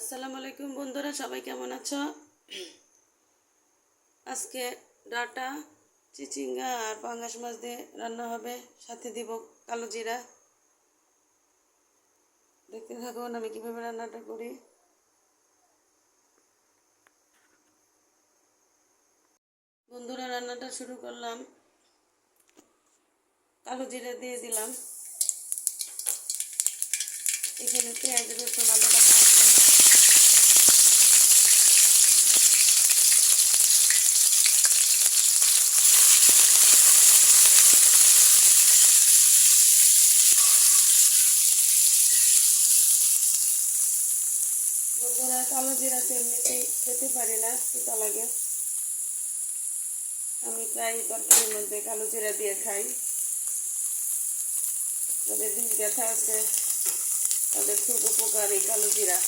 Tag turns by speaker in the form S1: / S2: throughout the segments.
S1: আসসালামু আলাইকুম বন্ধুরা, সবাই কেমন আছো? আজকে ডাটা, চিচিঙ্গা আর পাঙ্গাস মাছ দিয়ে রান্না হবে। সাথে দিব কালো জিরা। দেখতে থাকুন আমি কিভাবে রান্নাটা করি। বন্ধুরা, রান্নাটা শুরু করলাম। কালো জিরা দিয়ে দিলাম। এখানে পেঁয়াজ, রসুন, আদা বাটা আছে। বন্ধুরা, কালো জিরা তো এমনিতেই খেতে পারি না, তিতা লাগে। আমি প্রায় তরকারির মধ্যে কালো জিরা দিয়ে খাই। যাদের বীজ ব্যথা আছে তাদের খুব উপকার এই কালো জিরা।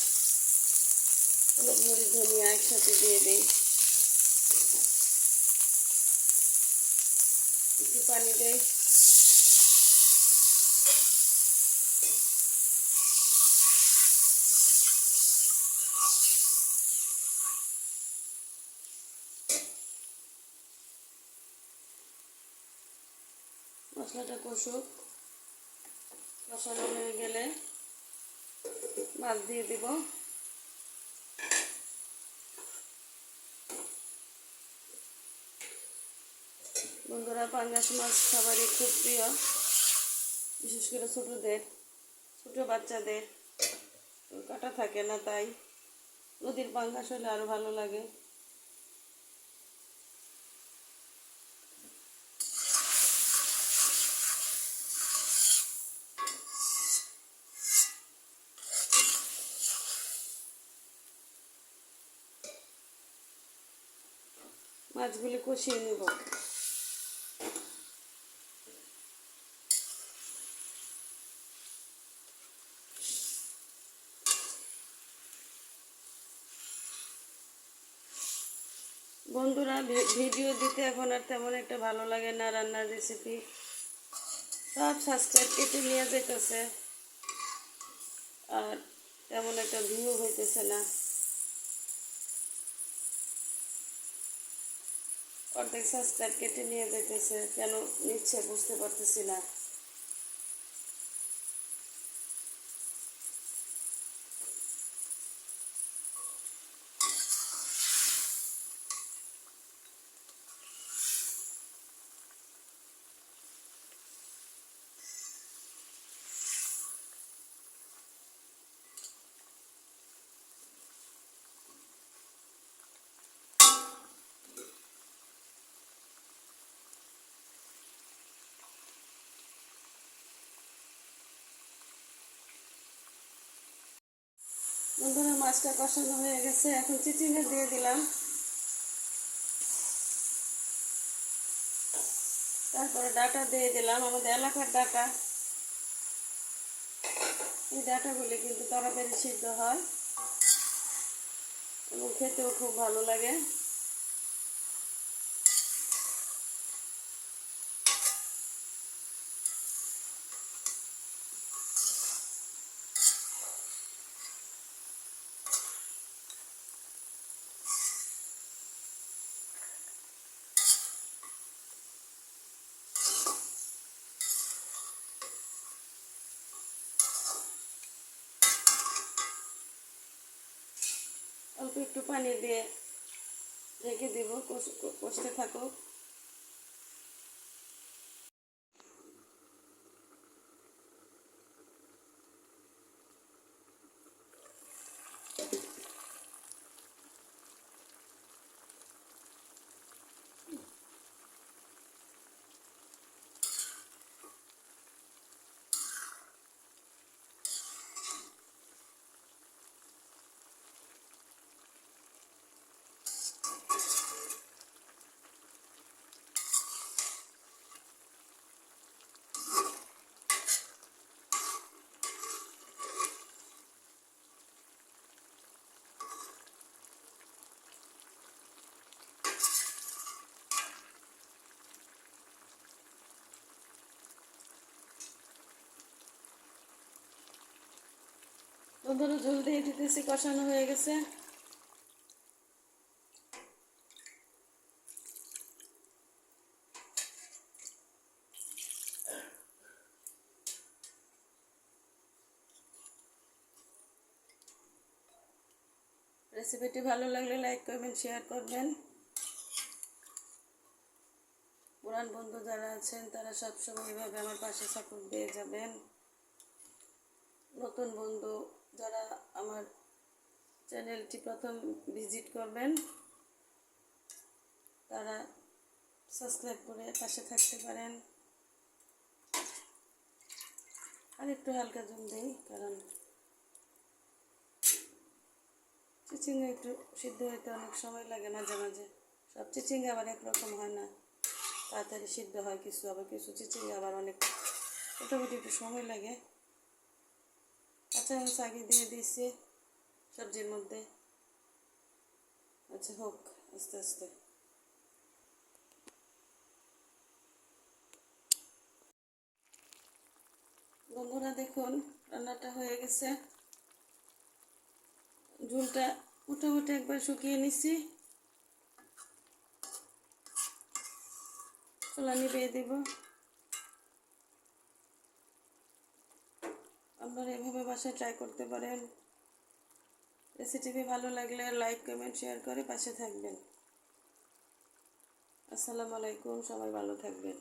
S1: হলুদ, মরিচ, ধনিয়া একসাথে দিয়ে দিই। একটু পানি দেই। মশলাটা কষুক। কষানো হয়ে গেলে মাছ দিয়ে দিব। বন্ধুরা, পাঙ্গাস মাছ সবারই খুব প্রিয়, বিশেষ করে ছোট বাচ্চাদের কাটা থাকে না, তাই নদীর পাঙ্গাস হলে আরও ভালো লাগে। মাছগুলি কষিয়ে নেব। বন্ধুরা, ভিডিও দিতে এখন আর তেমন একটা ভালো লাগে না। রান্নার রেসিপি সব সাবস্ক্রাইব কেটে নিয়ে যেতেছে, আর তেমন একটা ভিউ হইতেছে না। অর্ধেক সাবস্ক্রাইব কেটে নিয়ে যেতেছে, কেন নিচ্ছে বুঝতে পারতেছি না। বন্ধুরা, মাছটা কষানো হয়ে গেছে, এখন চিচিঙ্গা দিয়ে দিলাম। তারপরে ডাটা দিয়ে দিলাম, আমাদের এলাকার ডাটা। এই ডাটাগুলি কিন্তু তাড়াতাড়ি সিদ্ধ হয় এবং খেতেও খুব ভালো লাগে। অল্প একটু পানি দিয়ে ঢেকে দিব, কষতে থাকুক। বন্ধুরা ঝোল দিয়ে দিতেছি, কষানো হয়ে গেছে। রেসিপিটি ভালো লাগলে লাইক করবেন, শেয়ার করবেন। পুরান বন্ধু যারা আছেন তারা সবসময় এভাবে আমার পাশে সাপোর্ট দিয়ে যাবেন। নতুন বন্ধু যারা আমার চ্যানেলটি প্রথম ভিজিট করবেন তারা সাবস্ক্রাইব করে পাশে থাকতে পারেন। আর একটু হালকা জল দিই, কারণ চিচিঙ্গা একটু সিদ্ধ হইতে অনেক সময় লাগে মাঝে মাঝে। সব চিচিঙ্গা আবার একরকম হয় না, তাড়াতাড়ি সিদ্ধ হয় কিছু, আবার কিছু চিচিঙ্গা আবার অনেক মোটামুটি একটু সময় লাগে। কাঁচামরিচ আগে দিয়ে দিয়েছি সবজির মধ্যে। আচ্ছা হোক আস্তে আস্তে। বন্ধুরা দেখুন রান্নাটা হয়ে গেছে, ঝোলটা মোটামুটি একবার শুকিয়ে নিছি। চুলা নিভিয়ে দেব। আপনারা এভাবে বাসায় ট্রাই করতে পারেন। রেসিপি ভালো লাগলে লাইক কমেন্ট শেয়ার করে পাশে থাকবেন। আসসালামু আলাইকুম, সবাই ভালো থাকবেন।